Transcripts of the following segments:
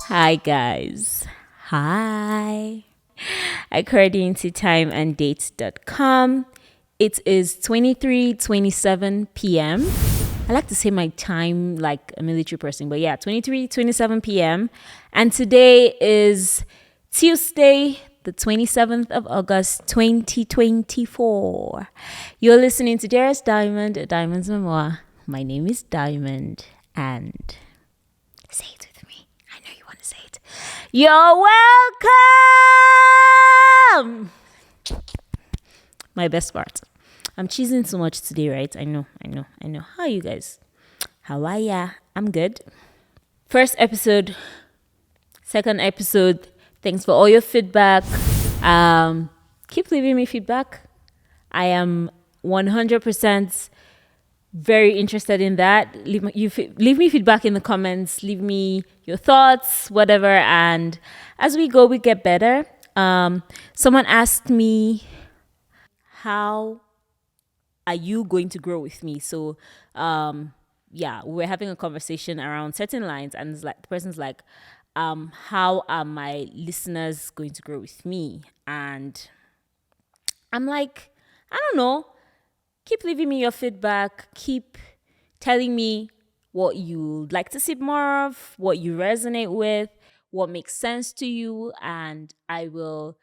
Hi guys. Hi. According to timeanddate.com, it is 23:27 p.m. I like to say my time like a military person, but yeah, 23:27 p.m. And today is Tuesday, the 27th of August, 2024. You're listening to Dearest Diamond, a Diamond's Memoir. My name is Diamond, and say it with me. I know you want to say it. You're welcome! My best part. I'm cheesing too much today, right? I know. How are you guys? How are ya? I'm good. First episode, second episode. Thanks for all your feedback. Keep leaving me feedback. I am 100% very interested in that. Leave me feedback in the comments. Leave me your thoughts, whatever. And as we go, we get better. Someone asked me, how are you going to grow with me? So, yeah, we're having a conversation around certain lines, and it's like the person's like, how are my listeners going to grow with me? And I'm like, I don't know. Keep leaving me your feedback. Keep telling me what you'd like to see more of, what you resonate with, what makes sense to you, and I will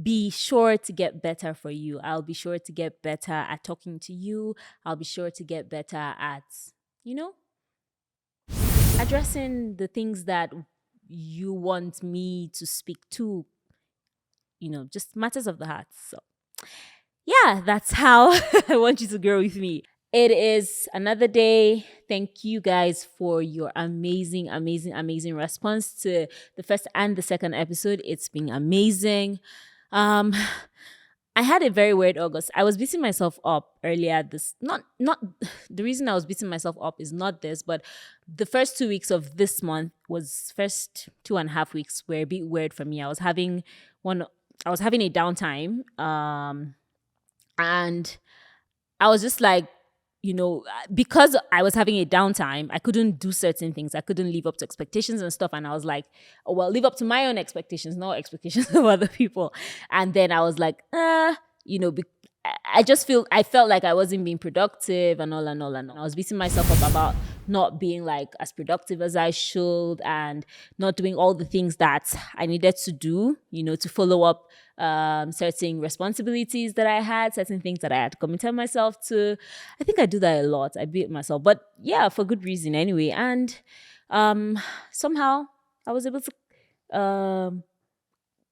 be sure to get better for you. I'll be sure to get better at talking to you. I'll be sure to get better at, addressing the things that you want me to speak to, just matters of the heart. So, yeah, that's how I want you to grow with me. It is another day. Thank you guys for your amazing response to the first and the second episode. It's been amazing. I had a very weird August. I was beating myself up earlier. Not the reason I was beating myself up is not this, but the first 2 weeks of this month first 2.5 weeks were a bit weird for me. I was having a downtime. And I was just like, because I was having a downtime, I couldn't do certain things. I couldn't live up to expectations and stuff. And I was like, oh, well, live up to my own expectations, not expectations of other people. And then I was like, I felt like I wasn't being productive and all and all and all. I was beating myself up about not being like as productive as I should and not doing all the things that I needed to do, to follow up certain responsibilities that I had, certain things that I had committed myself to. I think I do that a lot. I beat myself, but yeah, for good reason anyway. And somehow I was able to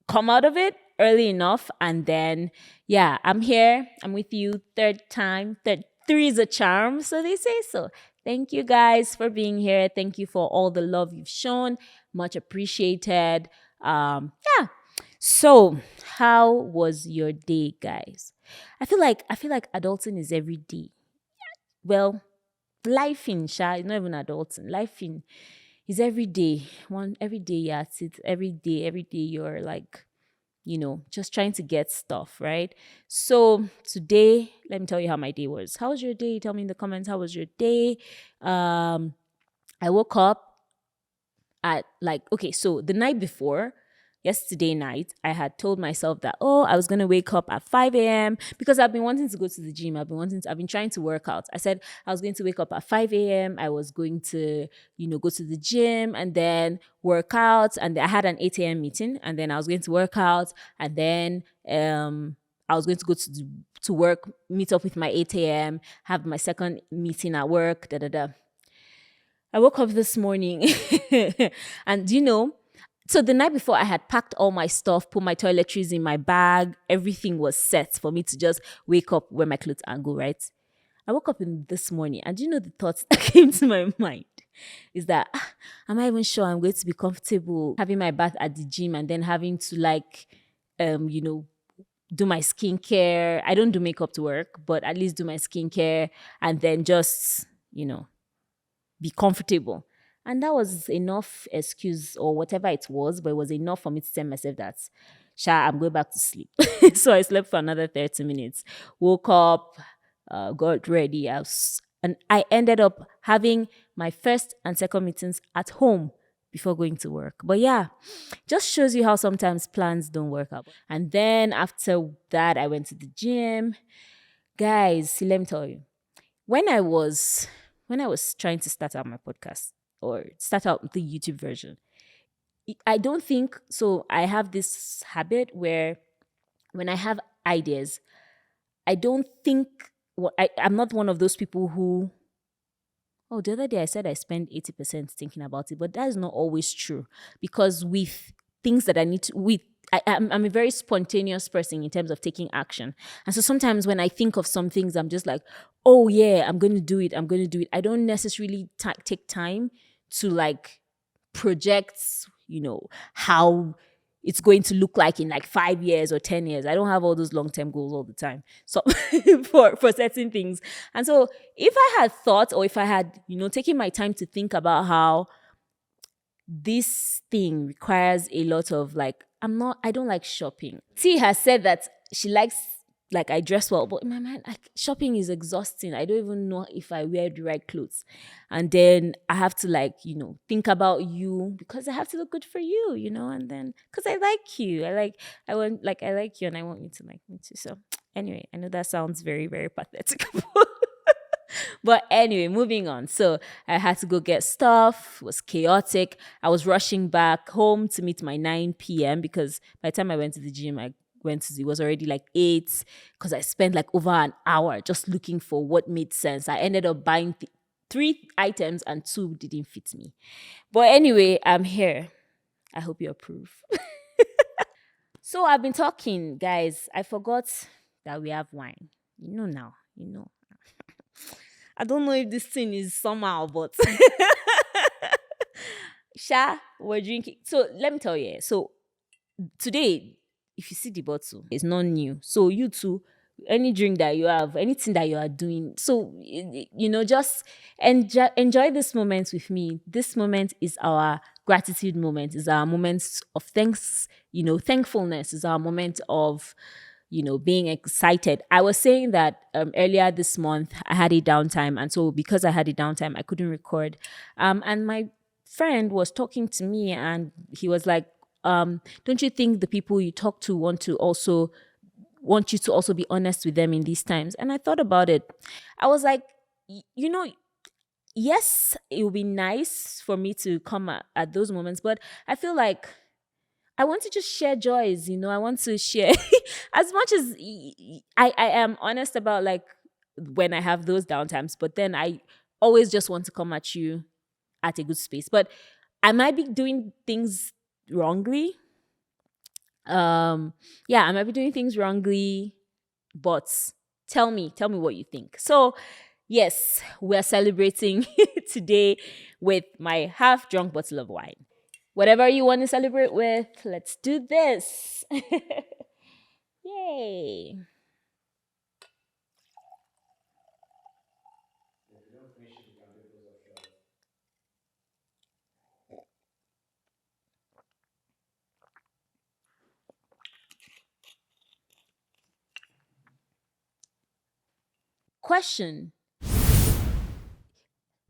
come out of it early enough, and then yeah, I'm here. I'm with you. Third time, three is a charm, so they say. So thank you guys for being here. Thank you for all the love you've shown. Much appreciated. Yeah. So, how was your day, guys? I feel like adulting is every day. Well, life in Sha, not even adulting. Life in is every day. Every day, yeah, it's every day you're like, just trying to get stuff, right? So today, let me tell you how my day was. How was your day? Tell me in the comments, how was your day? I woke up at so the night before, yesterday night, I had told myself that, I was going to wake up at 5 a.m. because I've been wanting to go to the gym. I've been trying to work out. I said I was going to wake up at 5 a.m. I was going to, go to the gym and then work out. And I had an 8 a.m. meeting, and then I was going to work out, and then, I was going to go to work, meet up with my 8 a.m., have my second meeting at work, I woke up this morning and so the night before I had packed all my stuff, put my toiletries in my bag, everything was set for me to just wake up, wear my clothes and go, right? I woke up this morning, and the thoughts that came to my mind is that, am I even sure I'm going to be comfortable having my bath at the gym and then having to do my skincare? I don't do makeup to work, but at least do my skincare and then just, be comfortable. And that was enough excuse or whatever it was, but it was enough for me to tell myself that, I'm going back to sleep. So I slept for another 30 minutes, woke up, got ready, and I ended up having my first and second meetings at home before going to work. But yeah, just shows you how sometimes plans don't work out. And then after that, I went to the gym. Guys, see, let me tell you, when I was trying to start out my podcast or start out the YouTube version, I don't think so. I have this habit where when I have ideas, I don't think I'm not one of those people who. Oh, the other day I said I spend 80% thinking about it, but that is not always true because with things that I need to, I'm a very spontaneous person in terms of taking action. And so sometimes when I think of some things, I'm just like, oh yeah, I'm going to do it. I'm going to do it. I don't necessarily take time to like project, how it's going to look like in like 5 years or 10 years. I don't have all those long-term goals all the time. So for certain things. And so if I had thought or if I had, taken my time to think about how this thing requires a lot of like, I don't like shopping. T has said that she likes, like, I dress well, but in my mind, like, shopping is exhausting. I don't even know if I wear the right clothes. And then I have to, like, think about you because I have to look good for you, and then because I like you. I like you and I want you to like me too. So anyway, I know that sounds very, very pathetic. But anyway, moving on. So I had to go get stuff. It was chaotic. I was rushing back home to meet my 9 p.m. because by the time I went to the gym, it was already like 8 because I spent like over an hour just looking for what made sense. I ended up buying 3 items and 2 didn't fit me. But anyway, I'm here. I hope you approve. So I've been talking, guys. I forgot that we have wine. Now. I don't know if this thing is somehow, but Sha, we're drinking. So let me tell you. So today, if you see the bottle, it's not new. So you too, any drink that you have, anything that you are doing, so just enjoy this moment with me. This moment is our gratitude moment. Is our moment of thanks. Thankfulness is our moment of being excited. I was saying that earlier this month I had a downtime, and so because I had a downtime, I couldn't record. And my friend was talking to me, and he was like, "Don't you think the people you talk to want you to also be honest with them in these times?" And I thought about it. I was like, yes, it would be nice for me to come at those moments, but I feel like I want to just share joys, I want to share as much as I am honest about like when I have those downtimes, but then I always just want to come at you at a good space. But I might be doing things wrongly. Yeah, I might be doing things wrongly, but tell me what you think. So yes, we're celebrating today with my half drunk bottle of wine. Whatever you want to celebrate with, let's do this. Yay. Question.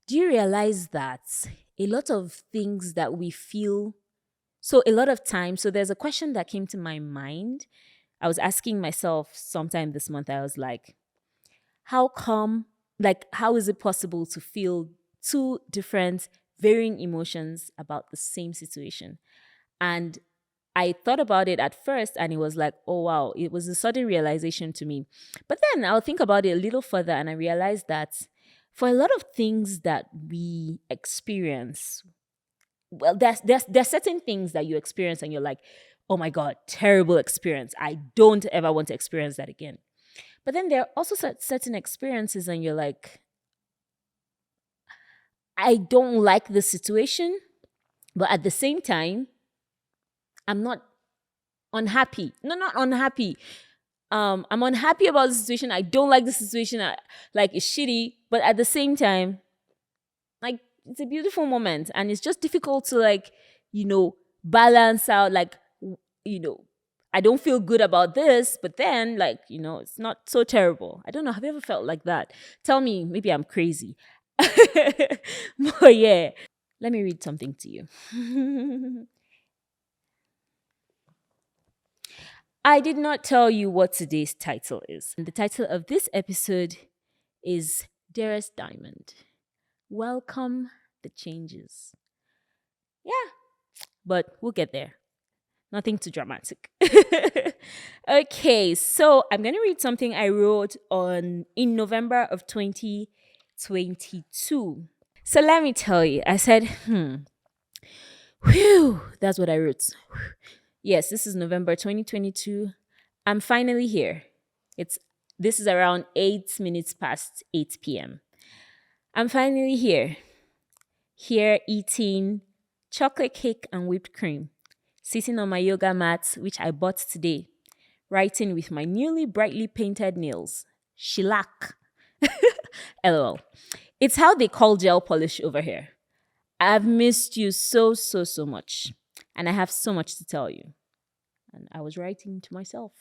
Do you realize that a lot of things that we feel, so a lot of times, so there's a question that came to my mind. I was asking myself sometime this month, I was like, how come, like, how is it possible to feel two different, varying emotions about the same situation? And I thought about it at first and it was like, oh wow, it was a sudden realization to me. But then I'll think about it a little further and I realized that for a lot of things that we experience, well, there's certain things that you experience and you're like, oh my God, terrible experience. I don't ever want to experience that again. But then there are also certain experiences and you're like, I don't like the situation, but at the same time, I'm not unhappy. No, not unhappy. I'm unhappy about the situation. I don't like the situation. Like, it's shitty, but at the same time, like, it's a beautiful moment, and it's just difficult to like, balance out. Like, I don't feel good about this, but then like, it's not so terrible. I don't know. Have you ever felt like that? Tell me, maybe I'm crazy. But yeah. Let me read something to you. I did not tell you what today's title is. And the title of this episode is Dearest Diamond. Welcome the changes. Yeah, but we'll get there. Nothing too dramatic. Okay, so I'm going to read something I wrote on in November of 2022. So let me tell you, I said, whew, that's what I wrote. Yes, this is November 2022. I'm finally here. It's This is around 8 minutes past 8 p.m. I'm finally here. Here eating chocolate cake and whipped cream, sitting on my yoga mat, which I bought today, writing with my newly brightly painted nails. Shellac. LOL. It's how they call gel polish over here. I've missed you so, so, so much. And I have so much to tell you. And I was writing to myself.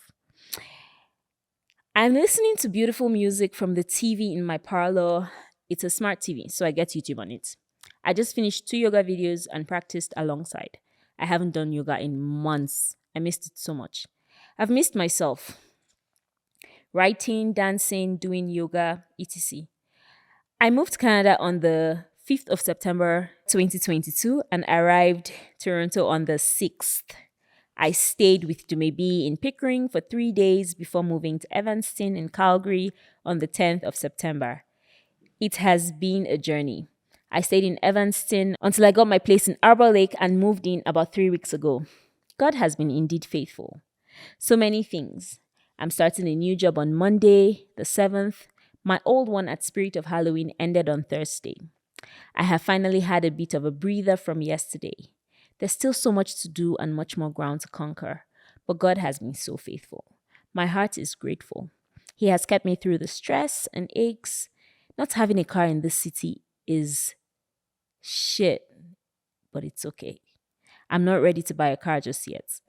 I'm listening to beautiful music from the TV in my parlor. It's a smart TV, so I get YouTube on it. I just finished 2 yoga videos and practiced alongside. I haven't done yoga in months. I missed it so much. I've missed myself. Writing, dancing, doing yoga, etc. I moved to Canada on the 5th of September 2022 and arrived Toronto on the 6th. I stayed with Dumebi in Pickering for 3 days before moving to Evanston in Calgary on the 10th of September. It has been a journey. I stayed in Evanston until I got my place in Arbor Lake and moved in about 3 weeks ago. God has been indeed faithful. So many things. I'm starting a new job on Monday, the 7th. My old one at Spirit of Halloween ended on Thursday. I have finally had a bit of a breather from yesterday. There's still so much to do and much more ground to conquer, but God has been so faithful. My heart is grateful. He has kept me through the stress and aches. Not having a car in this city is shit, but it's okay. I'm not ready to buy a car just yet.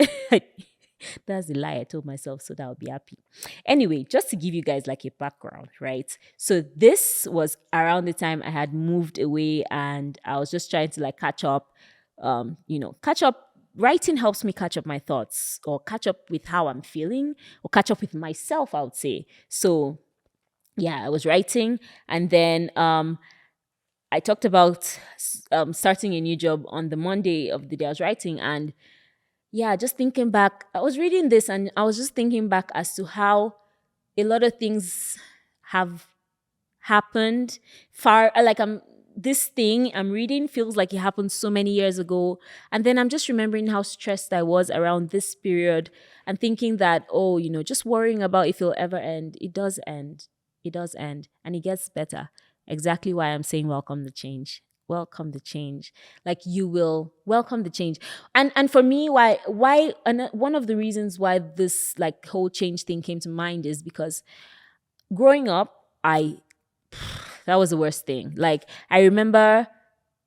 That's the lie I told myself so that I'll be happy. Anyway, just to give you guys like a background, right? So this was around the time I had moved away and I was just trying to like catch up. Catch up. Writing helps me catch up my thoughts or catch up with how I'm feeling or catch up with myself, I would say. So yeah, I was writing and then I talked about starting a new job on the Monday of the day I was writing. And yeah, just thinking back, I was reading this and I was just thinking back as to how a lot of things have happened far. This thing I'm reading feels like it happened so many years ago. And then I'm just remembering how stressed I was around this period and thinking that, just worrying about if it'll ever end. It does end. It does end. And it gets better. Exactly why I'm saying welcome the change. Welcome the change. Like you will welcome the change. And for me, one of the reasons why this like whole change thing came to mind is because growing up, that was the worst thing. Like I remember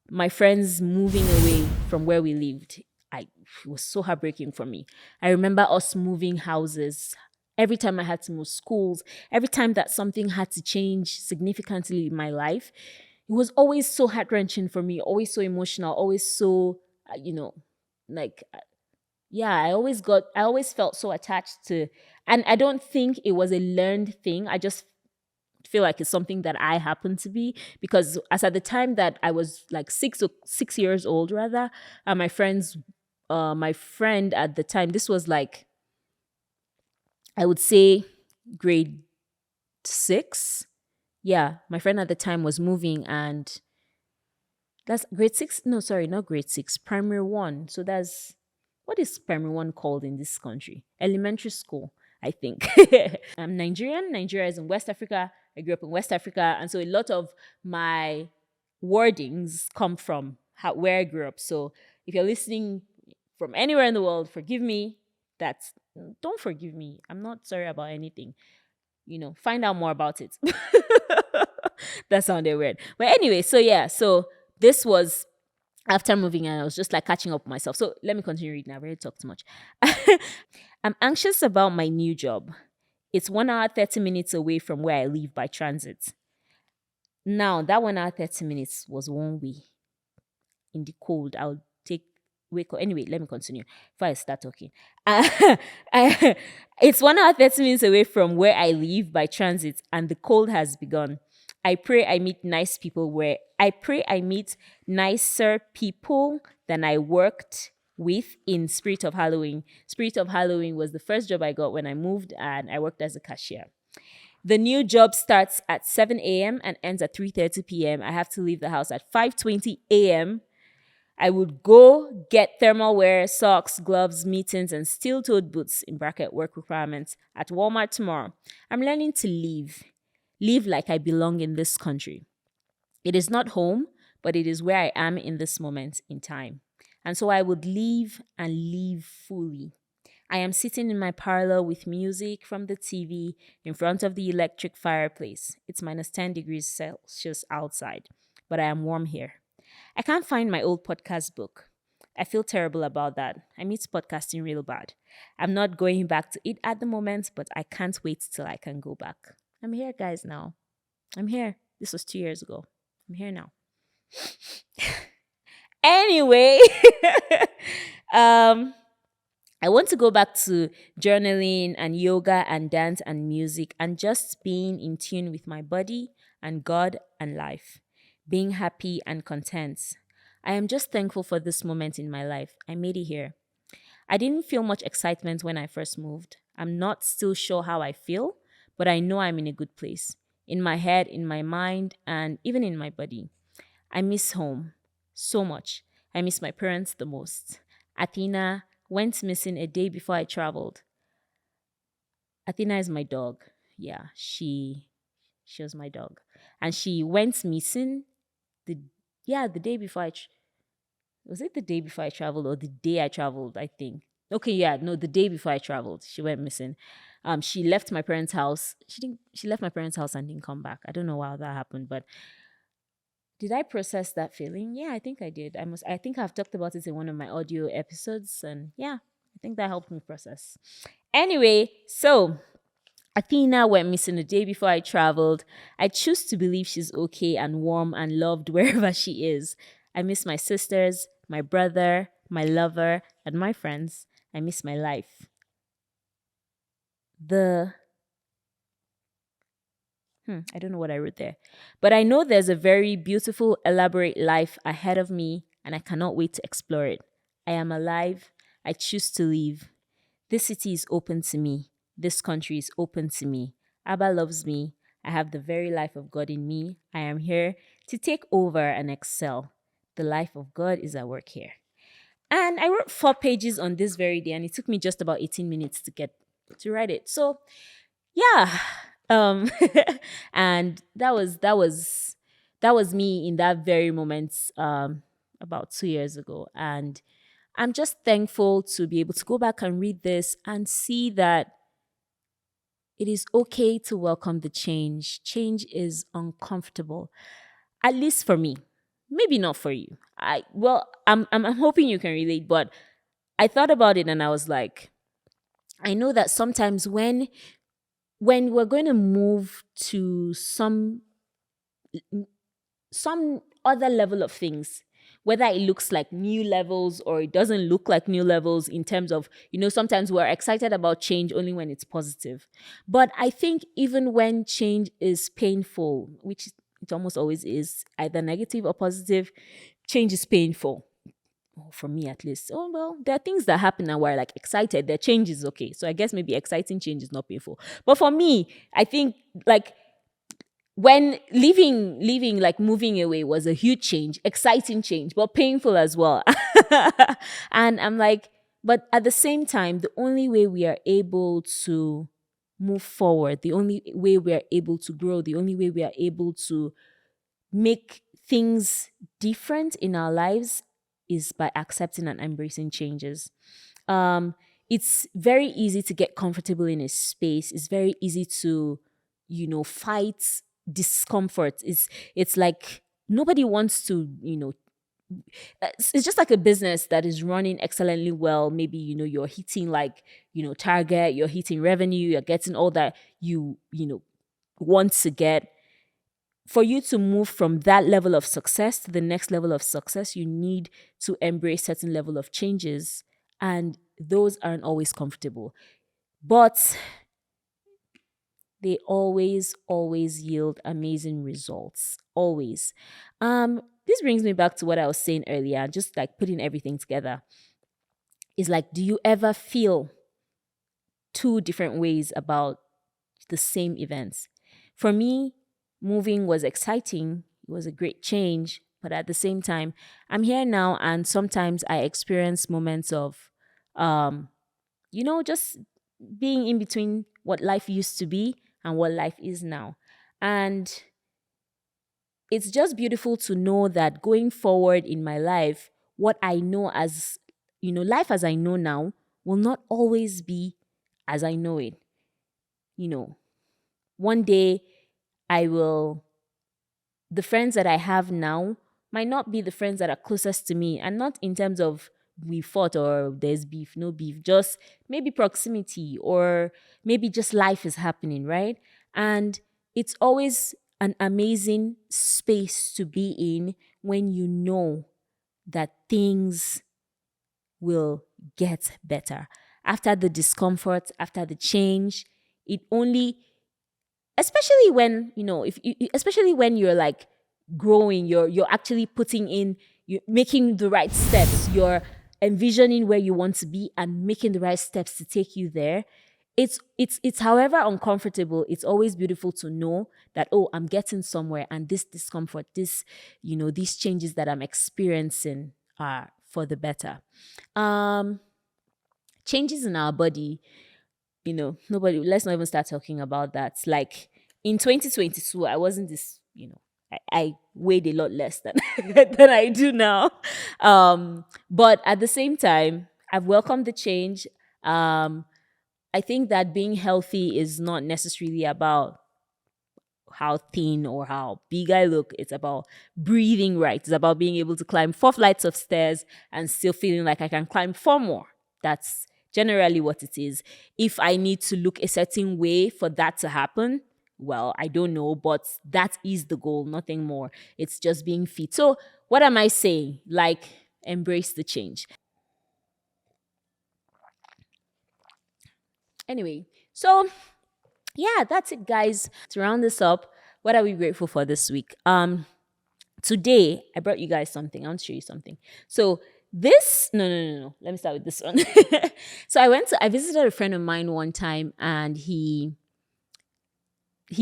my friends moving away from where we lived. It was so heartbreaking for me. I remember us moving houses. Every time I had to move schools, every time that something had to change significantly in my life, it was always so heart-wrenching for me, always so emotional, always so, like, yeah, I always felt so attached to, and I don't think it was a learned thing. I just feel like it's something that I happen to be because as at the time that I was like 6 years old rather, my friend at the time, this was like, I would say grade 6. Yeah, my friend at the time was moving and that's grade 6. No, sorry, not grade 6, primary 1. So that's, what is primary 1 called in this country? Elementary school, I think. I'm Nigerian. Nigeria is in West Africa. I grew up in West Africa. And so a lot of my wordings come from where I grew up. So if you're listening from anywhere in the world, forgive me. Don't forgive me. I'm not sorry about anything. Find out more about it. That sounded weird. But anyway, so yeah, so this was after moving and I was just like catching up with myself. So let me continue reading. I've already talked too much. I'm anxious about my new job. It's 1 hour, 30 minutes away from where I live by transit. Now, that 1 hour, 30 minutes was one way. in the cold. I'll take wake up. Anyway, let me continue before I start talking. I, it's 1 hour 30 minutes away from where I live by transit, and the cold has begun. I pray I meet nicer people than I worked with in Spirit of Halloween. Spirit of Halloween was the first job I got when I moved, and I worked as a cashier. The new job starts at 7 a.m. and ends at 3:30 p.m. I have to leave the house at 5:20 a.m. I would go get thermal wear, socks, gloves, mittens, and steel-toed boots in bracket work requirements at Walmart tomorrow. I'm learning to live like I belong in this country. It is not home, but it is where I am in this moment in time. And so I would live and live fully. I am sitting in my parlor with music from the TV in front of the electric fireplace. It's minus 10 degrees Celsius outside, but I am warm here. I can't find my old podcast book. I feel terrible about that. I miss podcasting real bad. I'm not going back to it at the moment, but I can't wait till I can go back. I'm here, guys, now. I'm here. This was 2 years ago. I'm here now. Anyway, I want to go back to journaling and yoga and dance and music and just being in tune with my body and God and life, being happy and content. I am just thankful for this moment in my life. I made it here. I didn't feel much excitement when I first moved. I'm not still sure how I feel, but I know I'm in a good place. In my head, in my mind, and even in my body. I miss home so much. I miss my parents the most. Athena went missing a day before I traveled. Athena is my dog. Yeah, she was my dog. And she went missing the day before was it the day before I traveled or the day I traveled, I think. Okay, yeah, no, the day before I traveled, she went missing. She left my parents' house. She left my parents' house and didn't come back. I don't know how that happened, but did I process that feeling? Yeah, I think I did. I think I've talked about it in one of my audio episodes, and yeah, I think that helped me process. Anyway, so Athena went missing the day before I traveled. I choose to believe she's okay and warm and loved wherever she is. I miss my sisters, my brother, my lover, and my friends. I miss my life. I don't know what I wrote there. But I know there's a very beautiful, elaborate life ahead of me, and I cannot wait to explore it. I am alive. I choose to live. This city is open to me. This country is open to me. Abba loves me. I have the very life of God in me. I am here to take over and excel. The life of God is at work here. And I wrote 4 pages on this very day, and it took me just about 18 minutes to write it. So yeah. And that was me in that very moment about 2 years ago. And I'm just thankful to be able to go back and read this and see that it is okay to welcome the change. Change is uncomfortable, at least for me. Maybe not for you. I'm hoping you can relate, but I thought about it and I was like, I know that sometimes when we're going to move to some other level of things, whether it looks like new levels or it doesn't look like new levels, in terms of, sometimes we're excited about change only when it's positive. But I think even when change is painful, which it almost always is, either negative or positive, change is painful. For me, at least. Oh, well, there are things that happen and we're like excited. The change is okay. So I guess maybe exciting change is not painful. But for me, I think like when leaving, like moving away was a huge change, exciting change, but painful as well. And I'm like, but at the same time, the only way we are able to move forward, the only way we are able to grow, the only way we are able to make things different in our lives is by accepting and embracing changes. It's very easy to get comfortable in a space. It's very easy to, fight discomfort. It's like nobody wants to, it's just like a business that is running excellently well. Maybe, you're hitting like, target, you're hitting revenue, you're getting all that you want to get. for you to move from that level of success to the next level of success, you need to embrace certain level of changes. And those aren't always comfortable. But they always yield amazing results. Always. This brings me back to what I was saying earlier, just like putting everything together. Is like, do you ever feel two different ways about the same events? For me, moving was exciting. It was a great change. But at the same time, I'm here now, and sometimes I experience moments of um, just being in between what life used to be and what life is now. And it's just beautiful to know that going forward in my life, what I know as, life as I know now will not always be as I know it. You know, one day I will, the friends that I have now might not be the friends that are closest to me, and not in terms of we fought or there's beef, no beef, just maybe proximity, or maybe just life is happening, right? And it's always an amazing space to be in when you know that things will get better. After the discomfort, after the change, it only, especially when if especially when you're like growing, you're actually putting in, you're making the right steps, you're envisioning where you want to be and making the right steps to take you there. It's however uncomfortable, it's always beautiful to know that, oh, I'm getting somewhere, and this discomfort, these changes that I'm experiencing are for the better. um Changes in our body, nobody, let's not even start talking about that. Like, in 2022, I wasn't this, I weighed a lot less than than I do now. But at the same time, I've welcomed the change. I think that being healthy is not necessarily about how thin or how big I look. It's about breathing right. It's about being able to climb 4 flights of stairs and still feeling like I can climb 4 more. That's generally what it is. If I need to look a certain way for that to happen, well, I don't know, but that is the goal, nothing more. It's just being fit. So, what am I saying? Like, embrace the change. Anyway, so yeah, that's it, guys. To round this up, what are we grateful for this week? Today I brought you guys something. I want to show you something. So this, no. Let me start with this one. So I visited a friend of mine one time, and he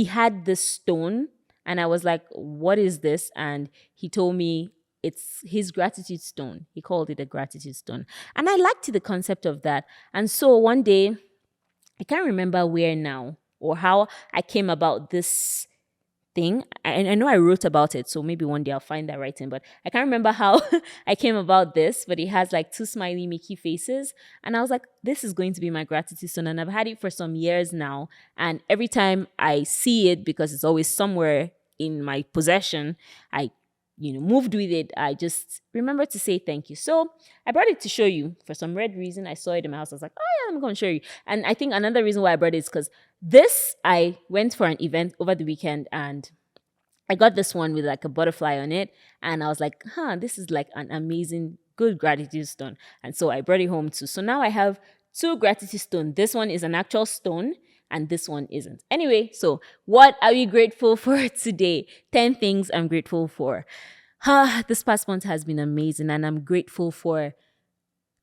had this stone, and I was like, what is this? And he told me it's his gratitude stone. He called it a gratitude stone. And I liked the concept of that. And so one day, I can't remember where now or how I came about this thing. I know I wrote about it, so maybe one day I'll find that writing, but I can't remember how I came about this. But it has like two smiley Mickey faces. And I was like, this is going to be my gratitude stone. And I've had it for some years now. And every time I see it, because it's always somewhere in my possession, I moved with it, I just remember to say thank you. So I brought it to show you. For some red reason, I saw it in my house. I was like, oh yeah, I'm going to show you. And I think another reason why I brought it is because I went for an event over the weekend, and I got this one with like a butterfly on it. And I was like, this is like an amazing, good gratitude stone. And so I brought it home too. So now I have two gratitude stones. This one is an actual stone, and this one isn't. Anyway, so what are we grateful for today? 10 things I'm grateful for. This past month has been amazing, and I'm grateful for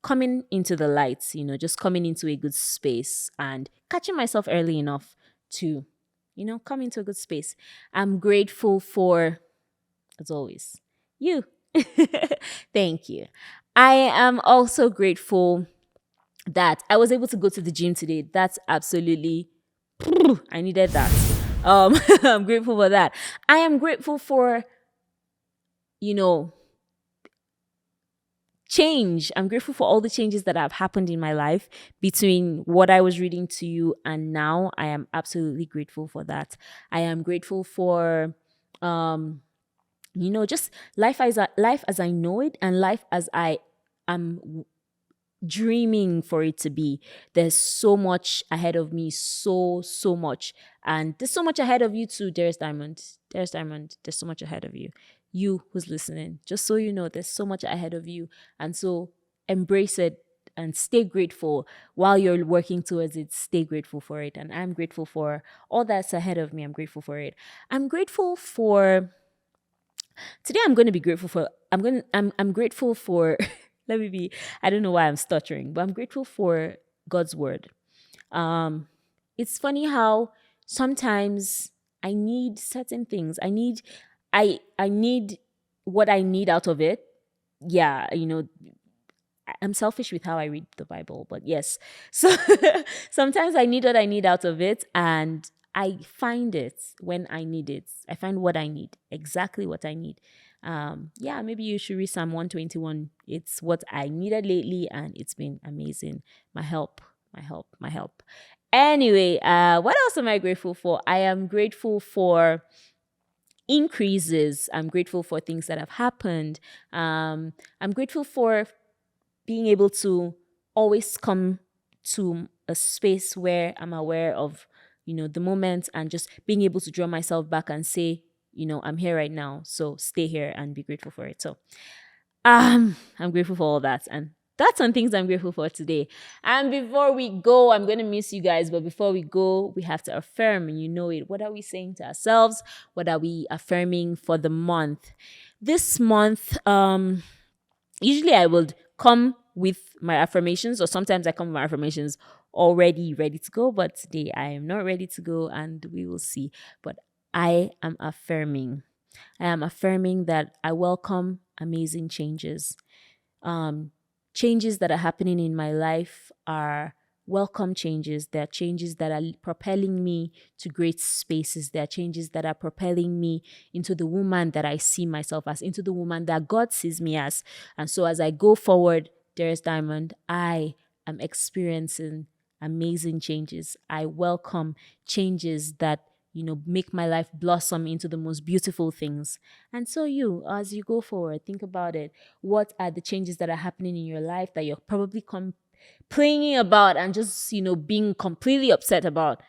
coming into the lights, just coming into a good space and catching myself early enough to, come into a good space. I'm grateful for, as always, you. Thank you. I am also grateful that I was able to go to the gym today. That's absolutely, I needed that. I'm grateful for that. I am grateful for, you know, change. I'm grateful for all the changes that have happened in my life between what I was reading to you and now. I am absolutely grateful for that. I am grateful for, just life as I know it, and life as I am dreaming for it to be. There's so much ahead of me, so much. And there's so much ahead of you too, Dearest Diamond. Dearest Diamond, there's so much ahead of you. You who's listening, just so you know, there's so much ahead of you. And so embrace it and stay grateful while you're working towards it. Stay grateful for it. And I'm grateful for all that's ahead of me. I'm grateful for it. I'm grateful for today. I'm going to be grateful for I'm grateful for let me be, I don't know why I'm stuttering, but I'm grateful for God's word. um it's funny how sometimes I need certain things. I need what I need out of it. Yeah, I'm selfish with how I read the Bible, but yes. So sometimes I need what I need out of it, and I find it when I need it. I find what I need, exactly what I need. Yeah, maybe you should read Psalm 121. It's what I needed lately, and it's been amazing. My help, my help, my help. Anyway, what else am I grateful for? I am grateful for increases. I'm grateful for things that have happened. I'm grateful for being able to always come to a space where I'm aware of, the moment, and just being able to draw myself back and say, I'm here right now. So stay here and be grateful for it. So I'm grateful for all that. And that's some things I'm grateful for today. And before we go, I'm going to miss you guys. But before we go, we have to affirm, and you know it. What are we saying to ourselves? What are we affirming for the month? This month, usually I would come with my affirmations, or sometimes I come with my affirmations already ready to go, but today I am not ready to go, and we will see. But I am affirming that I welcome amazing changes. Um, changes that are happening in my life are welcome changes. They are changes that are propelling me to great spaces. They are changes that are propelling me into the woman that I see myself as, into the woman that God sees me as. And so as I go forward, Dearest Diamond, I am experiencing amazing changes. I welcome changes that make my life blossom into the most beautiful things. And so you, as you go forward, think about it. What are the changes that are happening in your life that you're probably complaining about and just being completely upset about?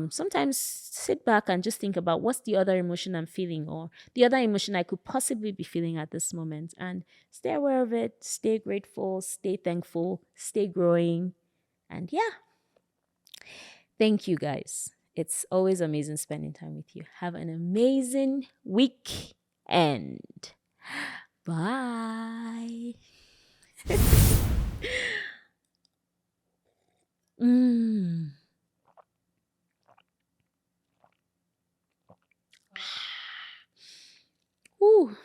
Sometimes sit back and just think about, what's the other emotion I'm feeling, or the other emotion I could possibly be feeling at this moment, and stay aware of it. Stay grateful, stay thankful, stay growing. And yeah, thank you guys. It's always amazing spending time with you. Have an amazing week, and bye. Mm. Whew.